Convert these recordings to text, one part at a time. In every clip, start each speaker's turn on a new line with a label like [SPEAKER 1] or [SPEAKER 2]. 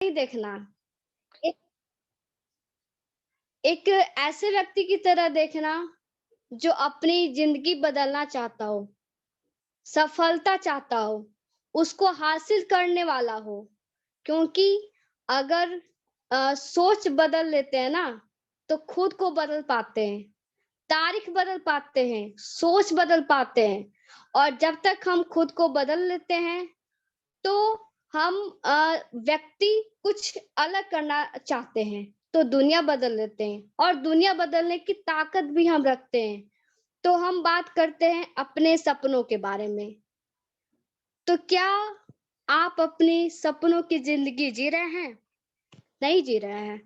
[SPEAKER 1] नहीं देखना। एक एक ऐसे व्यक्ति की तरह देखना जो अपनी ज़िंदगी बदलना चाहता हो, सफलता चाहता हो, उसको हासिल करने वाला हो। क्योंकि अगर सोच बदल लेते हैं ना, तो खुद को बदल पाते हैं, तारीख बदल पाते हैं, सोच बदल पाते हैं और जब तक हम खुद को बदल लेते हैं, तो हम व्यक्ति कुछ अलग करना चाहते हैं, तो दुनिया बदल लेते हैं और दुनिया बदलने की ताकत भी हम रखते हैं। तो हम बात करते हैं अपने सपनों के बारे में। तो क्या आप अपने सपनों की ज़िंदगी जी रहे हैं? नहीं जी रहे हैं।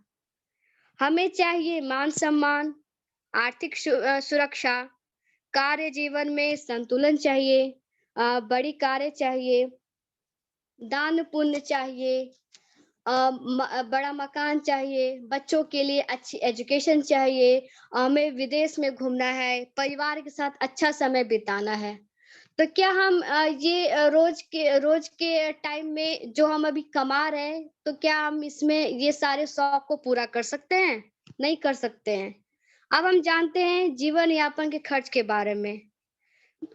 [SPEAKER 1] हमें चाहिए मान-सम्मान, आर्थिक सुरक्षा, कार्य जीवन में संतुलन चाहिए, बड़ी कारें चाहिए, दान पुण्य चाहिए, बड़ा मकान चाहिए, बच्चों के लिए अच्छी एजुकेशन चाहिए, हमें विदेश में घूमना है, परिवार के साथ अच्छा समय बिताना है। तो क्या हम रोज़ के टाइम में जो हम अभी कमा रहे हैं, तो क्या हम इसमें ये सारे शौक को पूरा कर सकते हैं? नहीं कर सकते हैं। अब हम जानते हैं जीवन यापन के खर्च के बारे में।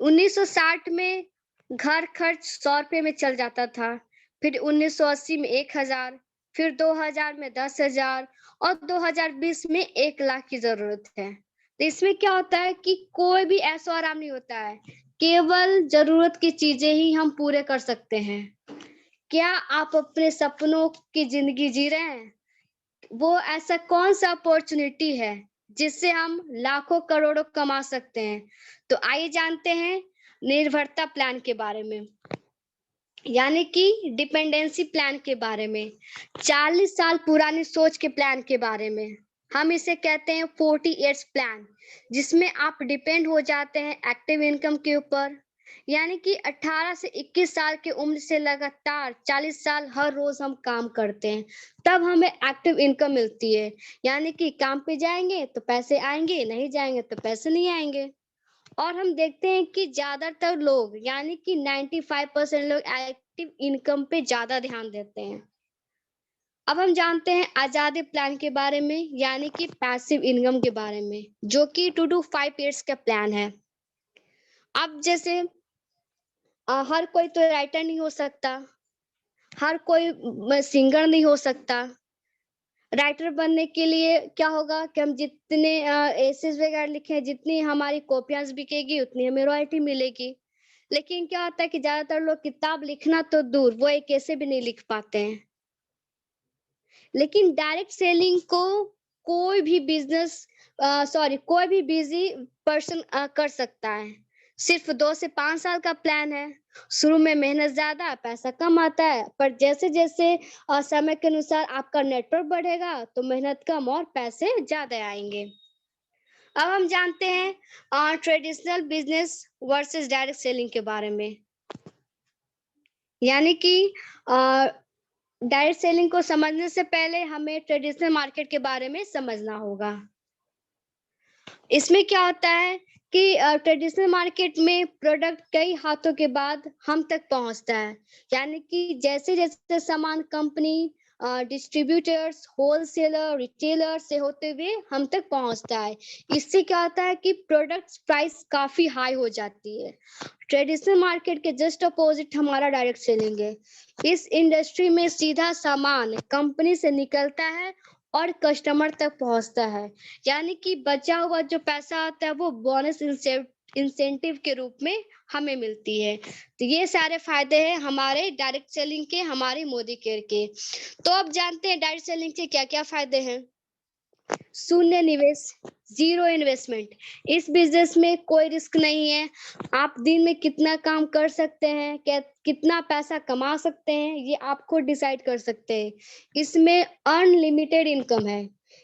[SPEAKER 1] 1960 में घर खर्च ₹100 में चल जाता था, फिर 1980 में 1000, फिर 2000 में 10,000 और 2020 में 1 लाख की ज़रूरत है। तो इसमें क्या होता है कि कोई भी ऐशो-आराम नहीं होता है, केवल ज़रूरत की चीज़ें ही हम पूरे कर सकते हैं। क्या आप अपने सपनों की ज़िंदगी जी रहे हैं? वो ऐसा कौन-सा अपॉर्च्युनिटी है, जिससे हम लाखों करोड़ों कमा सकते हैं? तो आइए जानते हैं निर्भरता प्लान के बारे में, यानी कि डिपेंडेंसी प्लान के बारे में, 40 साल पुरानी सोच के प्लान के बारे में। हम इसे कहते हैं 40 इयर्स प्लान, जिसमें आप डिपेंड हो जाते हैं एक्टिव इनकम के ऊपर, यानी कि 18 से 21 साल की उम्र से लगातार 40 साल हर रोज़ हम काम करते हैं, तब हमें एक्टिव इनकम मिलती है। यानी कि काम पे जाएँगे तो पैसे आएँगे, नहीं जाएँगे तो पैसे नहीं आएँगे। और हम देखते हैं कि ज़्यादातर लोग यानी कि 95% लोग एक्टिव इनकम पे ज़्यादा ध्यान देते हैं। अब हम जानते हैं आज़ादी प्लान के बारे में यानी कि पैसिव इनकम के बारे में, जो कि 2 टू 5 इयर्स का प्लान है। अब जैसे हर कोई तो राइटर नहीं हो सकता, हर कोई सिंगर नहीं हो सकता। राइटर बनने के लिए क्या होगा कि हम जितने एसेस वगैरह लिखे, जितनी हमारी कॉपियाँ बिकेगी, उतनी हमें रॉयल्टी मिलेगी। लेकिन क्या होता है कि ज़्यादातर लोग किताब लिखना तो दूर, वो एक ऐसे भी नहीं लिख पाते हैं। लेकिन डायरेक्ट सेलिंग को कोई भी कोई भी बिज़ी पर्सन कर सकता है। सिर्फ़ 2 से 5 साल का प्लान है। शुरू में मेहनत ज़्यादा, पैसा कम आता है, पर जैसे-जैसे समय के अनुसार आपका नेटवर्क बढ़ेगा, तो मेहनत कम और पैसे ज़्यादा आएँगे। अब हम जानते हैं traditional business versus direct selling के बारे में। यानी कि अ, डायरेक्ट सेलिंग को समझने से पहले हमें ट्रेडिशनल मार्केट के बारे में समझना होगा। इसमें क्या होता है कि ट्रेडिशनल मार्केट में प्रोडक्ट कई हाथों के बाद हम तक पहुँचता है। यानी कि जैसे-जैसे सामान कंपनी डिस्ट्रीब्यूटर्स, होलसेलर, रिटेलर से होते हुए हम तक पहुँचता है। इससे क्या होता है कि प्रोडक्ट्स प्राइस काफ़ी हाई हो जाती है। ट्रेडिशनल मार्केट के जस्ट अपोज़िट हमारा डायरेक्ट सेलिंग है। इस इंडस्ट्री में सीधा सामान कंपनी से निकलता है और कस्टमर तक पहुँचता है। यानी कि बचा हुआ जो पैसा आता है वो बोनस इंसेंटिव के रूप में हमें मिलती है। तो ये सारे फ़ायदे हैं हमारे डायरेक्ट सेलिंग के, हमारे मोदी केयर के। तो अब जानते हैं डायरेक्ट सेलिंग के क्या-क्या फ़ायदे हैं? शून्य निवेश, ज़ीरो इन्वेस्टमेंट। इस बिज़नेस में कोई रिस्क नहीं है। आप दिन में कितना काम कर सकते हैं, कितना पैसा कमा सकते हैं, ये आप खुद डिसाइड कर सकते हैं। इसमें अनलिमिटेड इनकम है।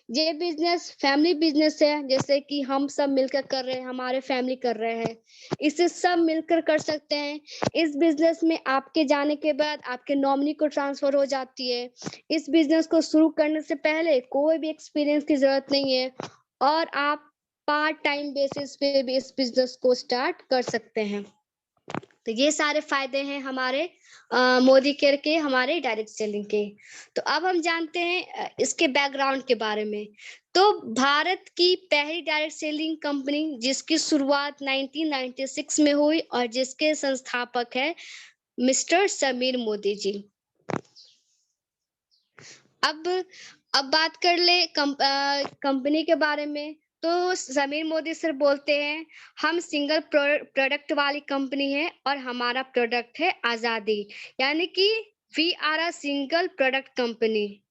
[SPEAKER 1] ये बिज़नेस फैमिली बिज़नेस है, जैसे कि हम सब मिलकर कर रहे हैं, हमारे फैमिली कर रहे हैं। इसे सब मिलकर कर सकते हैं। इस बिज़नेस में आपके जाने के बाद आपके नॉमिनी को ट्रांसफ़र हो जाती है। इस बिज़नेस को शुरू करने से पहले कोई भी एक्सपीरियंस की ज़रूरत नहीं है और आप पार्ट टाइम बेसिस पे भी इस बिज़नेस को स्टार्ट कर सकते हैं। तो ये सारे फायदे हैं हमारे मोदी केयर के, हमारे डायरेक्ट सेलिंग के। तो अब हम जानते हैं इसके बैकग्राउंड के बारे में। तो भारत की पहली डायरेक्ट सेलिंग कंपनी जिसकी शुरुआत 1996 में हुई और जिसके संस्थापक है मिस्टर समीर मोदी जी। अब बात कर ले कंपनी के बारे में। तो समीर मोदी सर बोलते हैं, हम सिंगल प्रोडक्ट वाली कंपनी है और हमारा प्रोडक्ट है आजादी, यानी कि we are a single product company.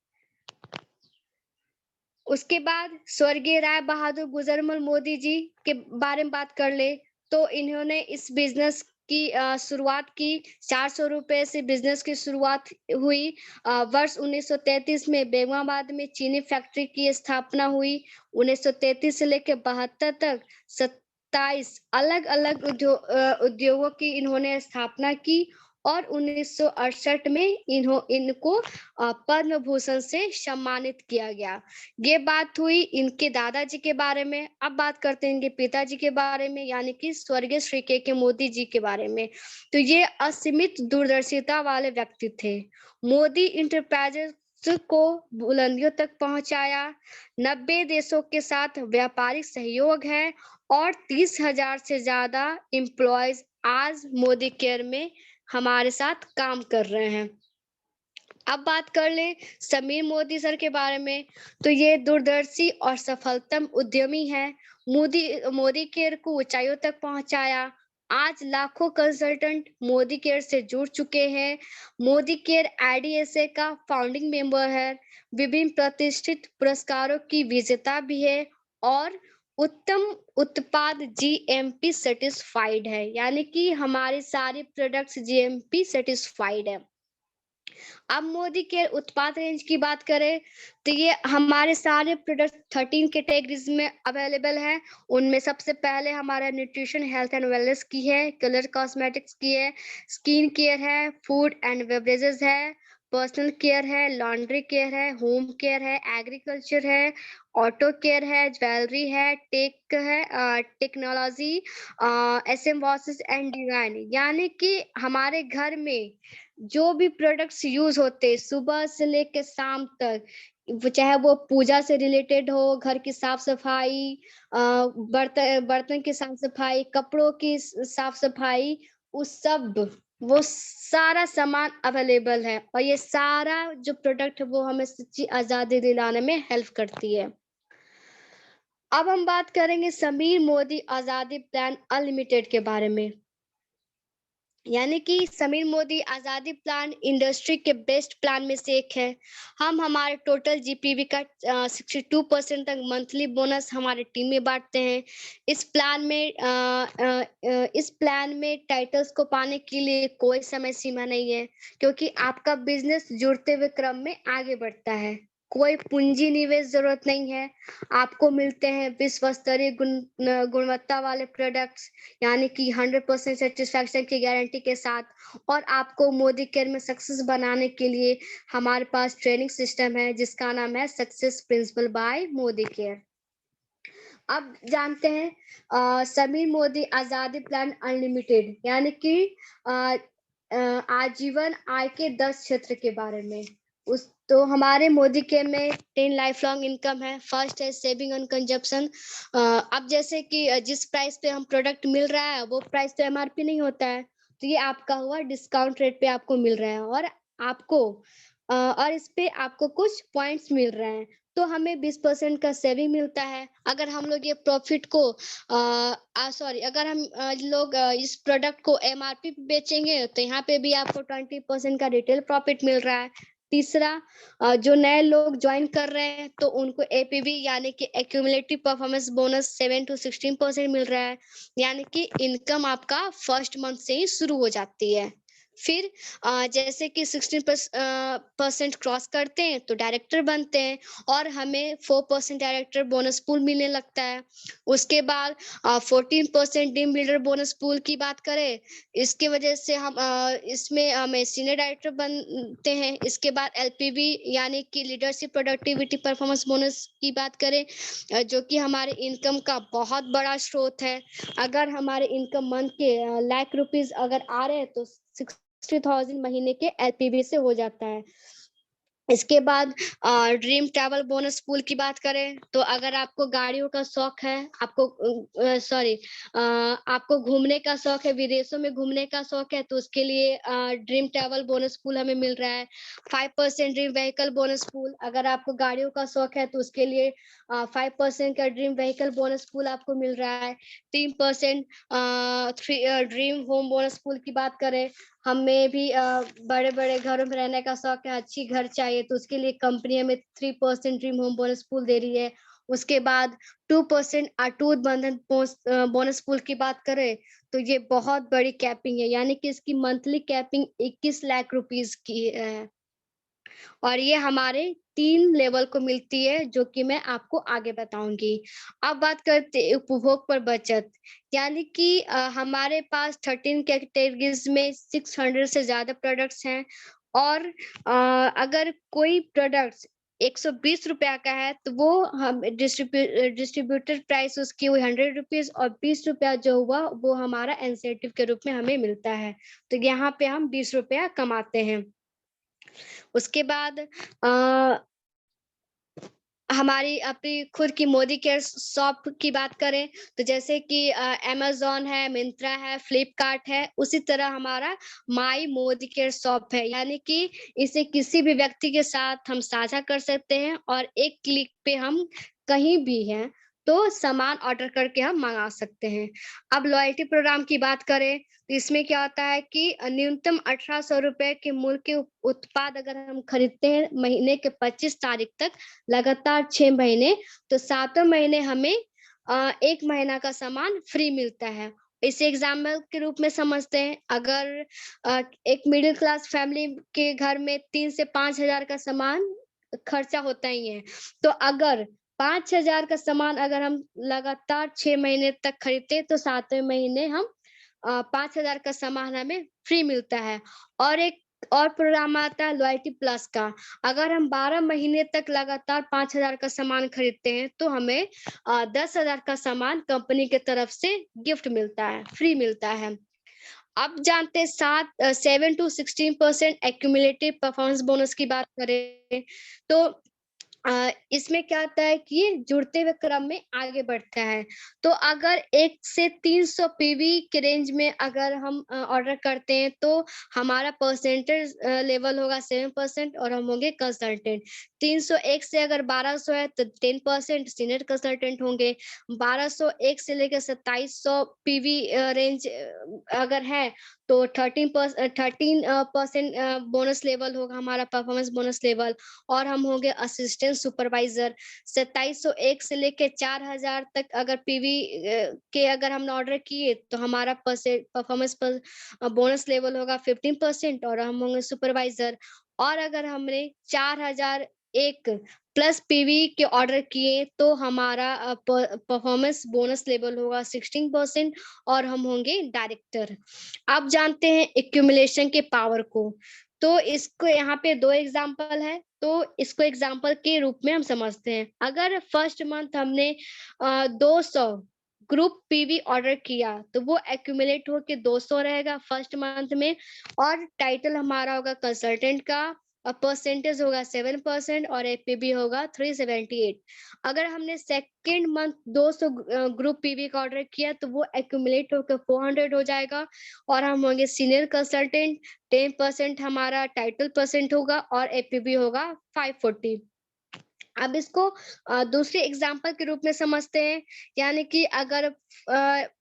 [SPEAKER 1] उसके बाद स्वर्गीय राय बहादुर गुजरमल मोदी जी के बारे में बात कर ले। तो इन्होंने इस बिजनेस की शुरुआत की। 400 रुपए से बिजनेस की शुरुआत हुई। वर्ष 1933 में बेगमाबाद में चीनी फैक्ट्री की स्थापना हुई। 1933 से लेकर 72 तक 27 अलग अलग उद्योगों की इन्होंने स्थापना की और 1968 में इनको पद्म भूषण से सम्मानित किया गया। ये बात हुई इनके दादाजी के बारे में। अब बात करते हैं इनके पिताजी के बारे में, यानी कि स्वर्गीय श्री के मोदी जी के बारे में। तो ये असीमित दूरदर्शिता वाले व्यक्ति थे। मोदी इंटरप्राइजेस को बुलंदियों तक पहुंचाया। 90 देशों के साथ व्यापारिक सहयोग है और 30,000 से ज्यादा एम्प्लॉयज आज मोदी केयर में हमारे साथ काम कर रहे हैं। अब बात कर ले समीर मोदी सर के बारे में। तो ये दूरदर्शी और सफलतम उद्यमी है। मोदी केयर को ऊंचाइयों तक पहुंचाया। आज लाखों कंसल्टेंट मोदी केयर से जुड़ चुके हैं। मोदी केयर आईडीएसए का फाउंडिंग मेंबर है। विभिन्न प्रतिष्ठित पुरस्कारों की विजेता भी है और उत्तम उत्पाद जीएमपी सर्टिफाइड है, यानी कि हमारे सारे प्रोडक्ट्स जीएमपी सर्टिफाइड है। अब मोदी केयर उत्पाद रेंज की बात करें तो ये हमारे सारे प्रोडक्ट 13 कैटेगरीज में अवेलेबल है। उनमें सबसे पहले हमारा न्यूट्रिशन हेल्थ एंड वेलनेस की है, कलर कॉस्मेटिक्स की है, स्किन केयर है, फूड एंड बेवरेजेस है, पर्सनल केयर है, लॉन्ड्री केयर है, होम केयर है, एग्रीकल्चर है, ऑटो केयर है, ज्वेलरी है, technology, SM washes and design, यानी कि हमारे घर में जो भी प्रोडक्ट्स यूज होते सुबह से लेकर शाम तक, चाहे वो पूजा से रिलेटेड हो, घर की साफ सफाई, बर्तन की साफ सफाई, कपड़ों की साफ सफाई, वो सारा सामान अवेलेबल है। और ये सारा जो प्रोडक्ट है वो हमें सच्ची आजादी दिलाने में हेल्प करती है। अब हम बात करेंगे समीर मोदी आजादी प्लान अनलिमिटेड के बारे में। यानी कि समीर मोदी आजादी प्लान इंडस्ट्री के बेस्ट प्लान में से एक है। हम हमारे टोटल जीपीवी का 62% तक मंथली बोनस हमारे टीम में बांटते हैं। इस प्लान में टाइटल्स को पाने के लिए कोई समय सीमा नहीं है, क्योंकि आपका बिजनेस जुड़ते हुए क्रम में आगे बढ़ता है। कोई पूंजी निवेश जरूरत नहीं है। आपको मिलते हैं विश्व स्तरीय गुणवत्ता वाले प्रोडक्ट्स, यानी कि 100% सेटिस्फैक्शन की गारंटी के साथ। और आपको मोदी केयर में सक्सेस बनाने के लिए हमारे पास ट्रेनिंग सिस्टम है जिसका नाम है success principal bye Modi care. अब जानते हैं समीर मोदी आजादी प्लान अनलिमिटेड, यानी कि आजीवन आय के 10 क्षेत्र के बारे में। तो हमारे मोदी केयर में 10 लाइफ लॉन्ग इनकम है। फर्स्ट है सेविंग एंड कंजप्शन। अब जैसे कि जिस प्राइस पे हम प्रोडक्ट मिल रहा है वो प्राइस तो एमआरपी नहीं होता है, तो ये आपका हुआ डिस्काउंट रेट पे आपको मिल रहा है और इस पे आपको कुछ पॉइंट्स मिल रहे हैं, तो हमें 20% का सेविंग मिलता है। अगर हम लोग ये प्रॉफिट को अगर हम लोग इस प्रोडक्ट को एमआरपी पे बेचेंगे तो यहाँ पे भी आपको 20% का रिटेल प्रॉफिट मिल रहा है। तीसरा, जो नए लोग ज्वाइन कर रहे हैं तो उनको एपीवी यानी कि एक्यूमुलेटिव परफॉर्मेंस बोनस 7 to 16% मिल रहा है, यानी कि इनकम आपका फर्स्ट मंथ से ही शुरू हो जाती है। फिर जैसे कि 16% क्रॉस करते हैं तो डायरेक्टर बनते हैं और हमें 4% डायरेक्टर बोनस पूल मिलने लगता है। उसके बाद 14% टीम लीडर बोनस पूल की बात करें, इसकी वजह से इसमें हमें सीनियर डायरेक्टर बनते हैं। इसके बाद एलपीबी यानी कि लीडरशिप प्रोडक्टिविटी परफॉर्मेंस बोनस की बात करें, जो कि हमारे इनकम का बहुत बड़ा स्रोत है। अगर हमारे इनकम मंथ के लाख रुपीस अगर आ रहे हैं तो 60,000 महीने के एलपीबी से हो जाता है। इसके बाद ड्रीम ट्रैवल बोनस पूल की बात करें तो अगर आपको गाड़ियों का शौक है, आपको घूमने का शौक है, विदेशों में घूमने का शौक है, तो उसके लिए ड्रीम ट्रैवल बोनस पूल हमें मिल रहा है। 5% ड्रीम व्हीकल बोनस पूल, अगर आपको गाड़ियों का शौक है तो उसके लिए 5% का ड्रीम व्हीकल बोनस पूल आपको मिल रहा है। 3% ड्रीम होम बोनस पूल की बात करें, हमें भी बड़े-बड़े घरों में रहने का शौक है, अच्छी घर चाहिए तो उसके लिए कंपनी हमें 3% ड्रीम होम बोनस पूल दे रही है। उसके बाद 2% अटूट बंधन बोनस पूल की बात करें तो ये बहुत बड़ी कैपिंग है, यानी कि इसकी मंथली कैपिंग 21 लाख रुपीस की है और ये हमारे 3 लेवल को मिलती है जो कि मैं आपको आगे बताऊंगी। अब बात करते हैं उपभोग पर बचत, यानी कि हमारे पास 13 कैटेगरीज में 600 से ज्यादा प्रोडक्ट्स हैं और अगर कोई प्रोडक्ट्स 120 रुपया का है तो वो हम डिस्ट्रीब्यूटर प्राइस उसकी हुई 100 रुपीज और 20 रुपया जो हुआ वो हमारा इंसेंटिव के रूप में हमें मिलता है। तो यहाँ पे हम 20 रुपया कमाते हैं। उसके बाद हमारी अपनी खुद की मोदी केयर शॉप की बात करें तो जैसे कि अमेज़न है, मिंत्रा है, फ्लिपकार्ट है, उसी तरह हमारा माई मोदी केयर शॉप है, यानी कि इसे किसी भी व्यक्ति के साथ हम साझा कर सकते हैं और एक क्लिक पे हम कहीं भी हैं तो सामान ऑर्डर करके हम मंगा सकते हैं। अब लॉयल्टी प्रोग्राम की बात करें तो इसमें क्या होता है कि न्यूनतम 1800 रुपए के मूल्य के उत्पाद अगर हम खरीदते हैं महीने के 25 तारीख तक लगातार 6 महीने, तो 7वें महीने हमें 1 महीना का सामान फ्री मिलता है। इसे एग्जाम्पल के रूप में समझते हैं, अगर एक मिडिल क्लास फैमिली के घर में 3 से 5,000 का सामान खर्चा होता ही है। तो अगर 5,000 का सामान अगर हम लगातार 6 महीने तक खरीदते हैं, तो 7वें महीने हम 5,000 का सामान हमें फ्री मिलता है। और एक और प्रोग्राम आता है लॉयल्टी प्लस का, अगर हम 12 महीने तक लगातार 5,000 का सामान खरीदते हैं तो हमें 10,000 का सामान कंपनी के तरफ से गिफ्ट मिलता है, फ्री मिलता है। अब जानते हैं 7 टू 16% एक्यूमुलेटिव परफॉर्मेंस बोनस की बात करें तो इसमें क्या होता है कि ये जुड़ते हुए क्रम में आगे बढ़ता है। तो अगर 1 से 300 पीवी के रेंज में अगर हम ऑर्डर करते हैं तो हमारा परसेंटेज लेवल होगा 7% और हम होंगे कंसल्टेंट। 301 से अगर 1200 है तो 10% सीनियर कंसल्टेंट होंगे। 1201 से लेकर 2700 पीवी रेंज अगर है तो 13% बोनस लेवल होगा हमारा परफॉर्मेंस बोनस लेवल और हम होंगे असिस्टेंट सुपरवाइजर। 2701 से लेके 4000 तक अगर पीवी के अगर हमने ऑर्डर किए तो हमारा परफॉर्मेंस पर बोनस लेवल होगा 15% और हम होंगे सुपरवाइजर। और अगर हमने 4001 प्लस पीवी के ऑर्डर किए तो हमारा परफॉर्मेंस बोनस लेवल होगा 16% और हम होंगे डायरेक्टर। आप जानते हैं एक्यूमुलेशन के पावर को, तो इसको यहाँ पे 2 एग्जांपल है, तो इसको एग्जांपल के रूप में हम समझते हैं। अगर फर्स्ट मंथ हमने 200 ग्रुप पीवी ऑर्डर किया तो वो एक्यूमुलेट होके 200 रहेगा फर्स्ट मंथ में और टाइटल हमारा होगा कंसल्टेंट का और परसेंटेज होगा 7% और एपीबी होगा 378। अगर हमने सेकेंड मंथ 200 ग्रुप पीवी का ऑर्डर किया तो वो एक्यूमुलेट होकर 400 हो जाएगा और हम होंगे सीनियर कंसल्टेंट। 10% हमारा टाइटल परसेंट होगा और एपीबी होगा 540। अब इसको दूसरे एग्जांपल के रूप में समझते हैं, यानी कि अगर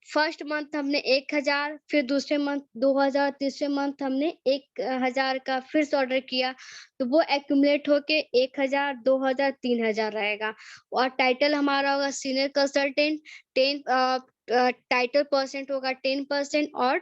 [SPEAKER 1] फर्स्ट मंथ हमने 1000, फिर दूसरे मंथ 2000, तीसरे मंथ हमने 1000 का फिर से ऑर्डर किया तो वो एक्यूमुलेट होके 1000, 2000, 3000 रहेगा और टाइटल हमारा होगा सीनियर कंसल्टेंट। 10 टाइटल परसेंट होगा 10% और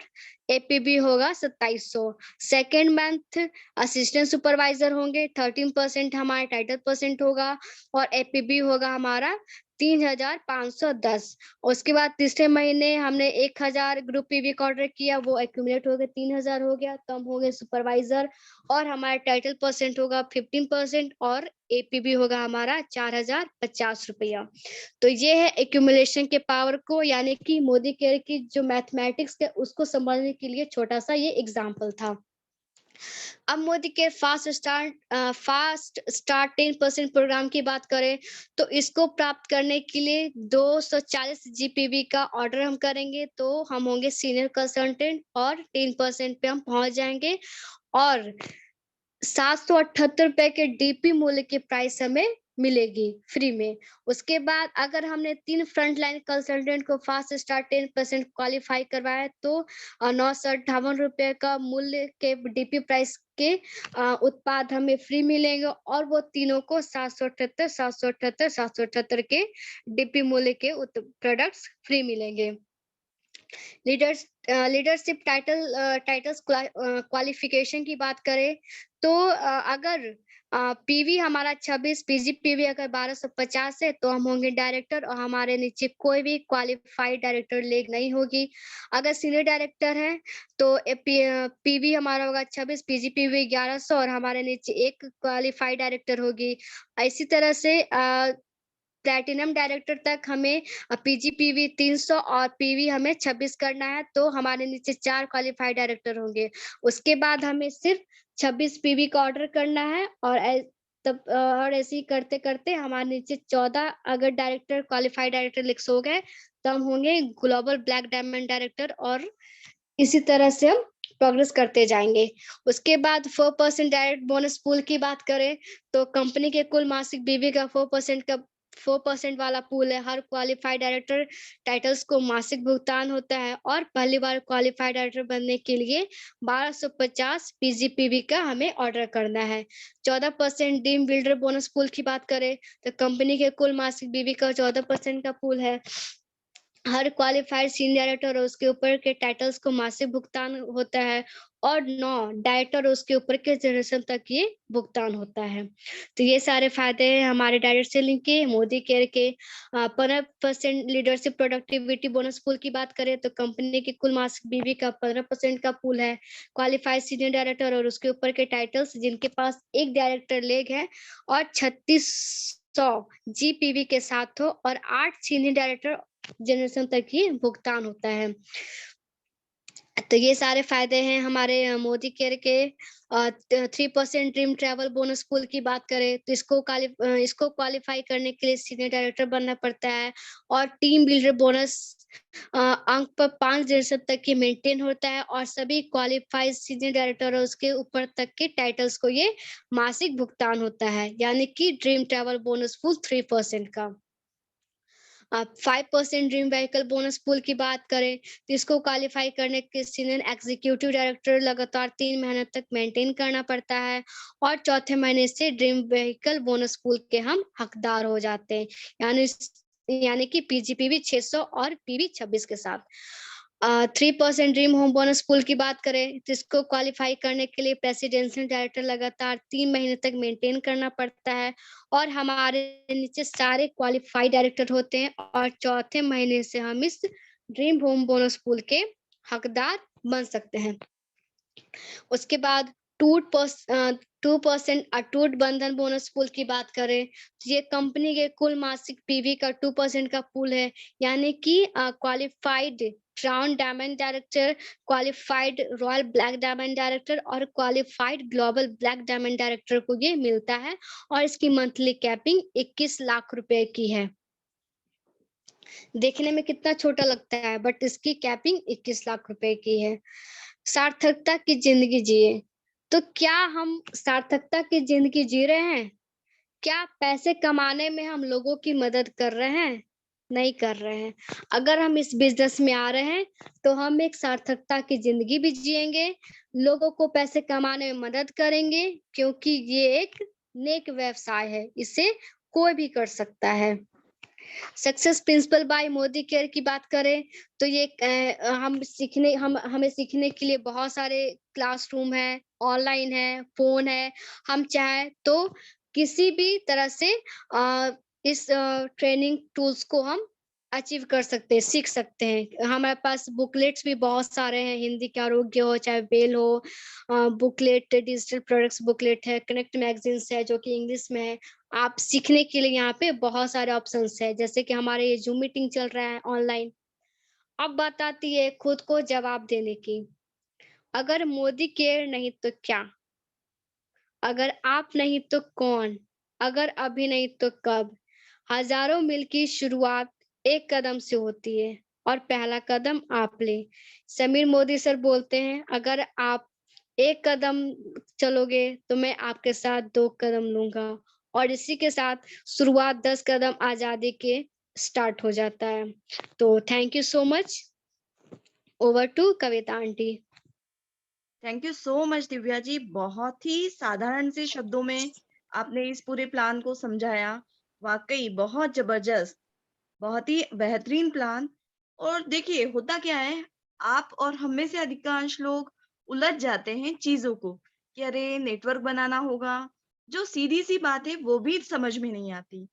[SPEAKER 1] एपीबी होगा 2700। सेकेंड मंथ असिस्टेंट सुपरवाइजर होंगे, 13% हमारा टाइटल परसेंट होगा और एपीबी होगा हमारा 3510। उसके बाद तीसरे महीने हमने 1000 ग्रुप पीवी का ऑर्डर किया, वो एक्यूमुलेट हो गया 3000 हो गया, तो हम हो गए सुपरवाइजर और हमारा टाइटल परसेंट होगा 15% और एपीबी होगा हमारा 4050 रुपया। तो ये है एक्यूमुलेशन के पावर को, यानी कि मोदी केयर की जो मैथमेटिक्स है उसको समझने के लिए छोटा सा ये एग्जाम्पल था। अब मोदी के फास्ट स्टार्ट 10% प्रोग्राम की बात करें तो इसको प्राप्त करने के लिए 240 जीपीवी का ऑर्डर हम करेंगे, तो हम होंगे सीनियर कंसल्टेंट और 10% पे हम पहुंच जाएंगे और 778 रुपए के डीपी मूल्य की प्राइस हमें मिलेगी फ्री में। उसके बाद अगर हमने 3 फ्रंट लाइन कंसल्टेंट को फास्ट स्टार्ट 10% क्वालिफाई करवाया तो 958 रुपए का मूल्य के डीपी प्राइस के उत्पाद हमें फ्री मिलेंगे और वो तीनों को 778 के डीपी मूल्य के प्रोडक्ट्स फ्री मिलेंगे। लीडरशिप टाइटल्स क्वालिफिकेशन की बात करें तो अगर पीवी हमारा 26, पीजीपीवी अगर 1250 है तो हम होंगे डायरेक्टर और हमारे नीचे कोई भी क्वालिफाइड डायरेक्टर लेग नहीं होगी। अगर सीनियर डायरेक्टर है तो पीवी हमारा होगा 26, पीजीपीवी 1100 और हमारे नीचे एक क्वालिफाइड डायरेक्टर होगी। इसी तरह से प्लैटिनम डायरेक्टर तक हमें पीजीपीवी 300 और पीवी हमें 26 करना है, तो हमारे नीचे 4 क्वालिफाइड डायरेक्टर होंगे। उसके बाद हमें सिर्फ 26 पीवी का ऑर्डर करना है और और ऐसे ही करते करते हमारे नीचे 14 अगर डायरेक्टर क्वालिफाइड डायरेक्टर लिस्ट हो गए तो हम होंगे ग्लोबल ब्लैक डायमंड डायरेक्टर और इसी तरह से हम प्रोग्रेस करते जाएंगे। उसके बाद 4% डायरेक्ट बोनस पूल की बात करें तो कंपनी के कुल मासिक बीवी का 4% वाला पूल है। हर क्वालिफाइड डायरेक्टर टाइटल्स को मासिक भुगतान होता है और पहली बार क्वालिफाइड डायरेक्टर बनने के लिए 1250 पीजीपीवी का हमें ऑर्डर करना है। 14% टीम बिल्डर बोनस पूल की बात करें तो कंपनी के कुल मासिक बीवी का 14% का पूल है। हर क्वालिफाइड सीनियर डायरेक्टर और उसके ऊपर के टाइटल्स को मासिक भुगतान होता है और 9 डायरेक्टर और उसके ऊपर के जनरेशन तक ये भुगतान होता है। तो ये सारे फायदे हैं हमारे डायरेक्ट सेलिंग के, मोदी केयर के। 15% लीडरशिप प्रोडक्टिविटी बोनस पूल की बात करें तो कंपनी की कुल मासिक बीवी का 15% का पूल है। क्वालिफाइड सीनियर डायरेक्टर और उसके ऊपर के टाइटल्स जिनके पास एक डायरेक्टर लेग है और 3600 जीपीवी के साथ हो और 8 सीनियर डायरेक्टर जनरेशन तक ही भुगतान होता है। तो ये सारे फायदे हैं हमारे मोदी केयर के। 3% ड्रीम ट्रैवल बोनस पूल की बात करें तो इसको क्वालिफाई करने के लिए सीनियर डायरेक्टर बनना पड़ता है और टीम बिल्डर बोनस अंक पर 5 जनरेशन तक की मेंटेन होता है और सभी क्वालिफाइड सीनियर डायरेक्टर और उसके ऊपर तक के टाइटल्स को ये मासिक भुगतान होता है, यानी कि ड्रीम ट्रैवल बोनस पूल 3% का। 5% ड्रीम व्हीकल बोनस पूल की बात करें तो इसको क्वालिफाई करने के सीनियर एग्जीक्यूटिव डायरेक्टर लगातार 3 महीने तक मेंटेन करना पड़ता है और चौथे महीने से ड्रीम व्हीकल बोनस पूल के हम हकदार हो जाते हैं, यानी कि पीजीपीवी 600 और पीवी 26 के साथ। 3% ड्रीम होम बोनस पूल की बात करें जिसको क्वालिफाई करने के लिए प्रेसिडेंशियल डायरेक्टर लगातार 3 महीने तक मेंटेन करना पड़ता है और हमारे नीचे सारे क्वालिफाइड डायरेक्टर होते हैं और चौथे महीने से हम इस ड्रीम होम बोनस पूल के हकदार बन सकते हैं। उसके बाद 2% अटूट बंधन बोनस पूल की बात करें तो ये कंपनी के कुल मासिक पीवी का 2% का पूल है, यानी कि qualified crown diamond director, qualified royal black diamond director और qualified global black diamond director को ये मिलता है और इसकी मंथली कैपिंग 21 लाख रुपए की है। देखने में कितना छोटा लगता है बट इसकी कैपिंग 21 लाख रुपए की है। सार्थकता की जिंदगी जिए, तो क्या हम सार्थकता की जिंदगी जी रहे हैं? क्या पैसे कमाने में हम लोगों की मदद कर रहे हैं? नहीं कर रहे हैं। अगर हम इस बिजनेस में आ रहे हैं तो हम एक सार्थकता की जिंदगी भी जिएंगे, लोगों को पैसे कमाने में मदद करेंगे क्योंकि ये एक नेक व्यवसाय है, इसे कोई भी कर सकता है। Success principal bye Modi care की बात करें तो ये हमें सीखने के लिए बहुत सारे क्लासरूम है, ऑनलाइन है, फोन है। हम चाहे तो किसी भी तरह से इस ट्रेनिंग टूल्स को हम अचीव कर सकते हैं, सीख सकते हैं। हमारे पास बुकलेट्स भी बहुत सारे हैं, हिंदी के आरोग्य हो चाहे बेल हो, बुकलेट डिजिटल प्रोडक्ट्स बुकलेट है, कनेक्ट मैगजीन्स है जो कि इंग्लिश में है। आप सीखने के लिए यहाँ पे बहुत सारे ऑप्शंस है, जैसे कि हमारे ये जूम मीटिंग चल रहा है ऑनलाइन। अब बात आती है खुद को जवाब देने की। अगर मोदी केयर नहीं तो क्या? अगर आप नहीं तो कौन? अगर अभी नहीं तो कब? हजारों मील की शुरुआत एक कदम से होती है और पहला कदम आप ले। समीर मोदी सर बोलते हैं, अगर आप एक कदम चलोगे तो मैं आपके साथ 2 कदम लूँगा और इसी के साथ शुरुआत 10 कदम आज़ादी के स्टार्ट हो जाता है। तो thank you so much. Over to Kavita aunty.
[SPEAKER 2] Thank you so much Divya ji. बहुत ही साधारण से शब्दों में आपने इस पूरे प्लान को समझाया। वाकई बहुत जबरदस्त, बहुत ही बेहतरीन प्लान। और देखिए होता क्या है, आप और हम में से अधिकांश लोग उलझ जाते हैं चीजों को कि अरे नेटवर्क बनाना होगा। जो सीधी सी बात है वो भी समझ में नहीं आती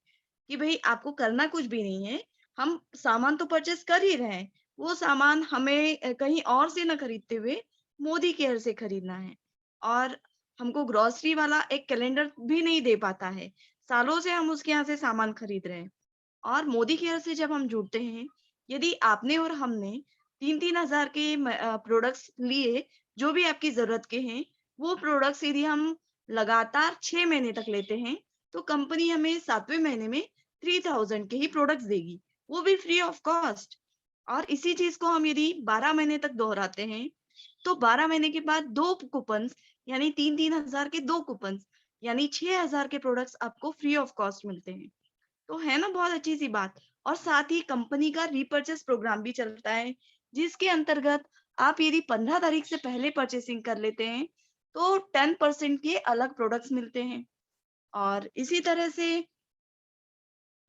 [SPEAKER 2] कि भाई आपको करना कुछ भी नहीं है। हम सामान तो परचेस कर ही रहे हैं, वो सामान हमें कहीं और से ना खरीदते हुए मोदी केयर से खरीदना है। और हमको ग्रोसरी वाला एक कैलेंडर भी नहीं दे पाता है, सालों से हम उसके यहाँ से सामान खरीद रहे हैं। और मोदी केयर से जब हम जुड़ते हैं, यदि आपने और हमने 3-3 हज़ार के प्रोडक्ट्स लिए, जो भी आपकी ज़रूरत के हैं, वो प्रोडक्ट्स यदि हम लगातार 6 महीने तक लेते हैं, तो कंपनी हमें 7वें महीने में 3000 के ही प्रोडक्ट्स देगी, वो भी फ्री ऑफ कॉस्ट। और इसी चीज़ को हम यदि 12 महीने तक दोहराते हैं, तो 12 महीने के बाद 2 कूपन्स, यानी 3-3 हज़ार के 2 कूपन्स, यानी 6000 के प्रोडक्ट्स आपको फ्री ऑफ कॉस्ट मिलते हैं। तो है ना बहुत अच्छी सी बात। और साथ ही कंपनी का रीपर्चेस प्रोग्राम भी चलता है, जिसके अंतर्गत आप यदि 15 तारीख से पहले परचेसिंग कर लेते हैं तो 10% के अलग प्रोडक्ट्स मिलते हैं। और इसी तरह से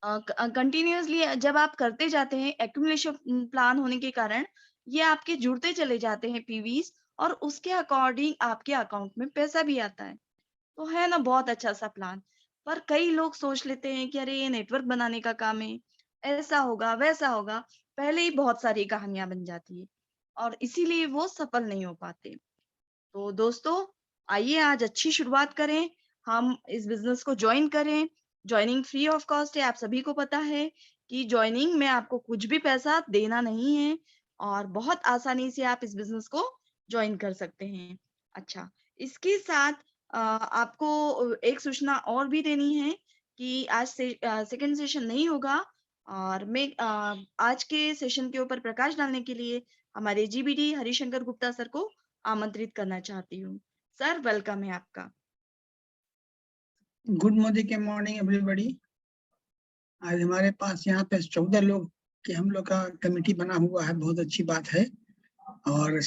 [SPEAKER 2] कंटिन्यूअसली जब आप करते जाते हैं, एक्यूमुलेशन प्लान होने के कारण ये आपके जुड़ते चले जाते हैं पीवीज, और उसके अकॉर्डिंग आपके अकाउंट में पैसा भी आता है। तो है ना बहुत अच्छा सा प्लान। पर कई लोग सोच लेते हैं कि अरे ये नेटवर्क बनाने का काम है, ऐसा होगा वैसा होगा, पहले ही बहुत सारी कहानियां बन जाती है और इसीलिए वो सफल नहीं हो पाते। तो दोस्तों, आइए आज अच्छी शुरुआत करें, हम इस बिजनेस को ज्वाइन करें। ज्वाइनिंग फ्री ऑफ कॉस्ट है, आप सभी को पता है कि ज्वाइनिंग में आपको कुछ भी पैसा देना नहीं है और बहुत आसानी से आप इस बिजनेस को ज्वाइन कर सकते हैं। अच्छा, इसके साथ आपको एक सूचना और भी देनी है कि आज से सेकंड सेशन नहीं होगा। और मैं आज के सेशन के ऊपर प्रकाश डालने के लिए हमारे जीबीडी हरिशंकर गुप्ता सर को आमंत्रित करना चाहती हूँ। सर, वेलकम है आपका।
[SPEAKER 3] Good morning everybody. आज हमारे पास यहाँ पे 14 लोग के हम लोग का कमेटी बना हुआ है, बहुत अच्छी बात है। और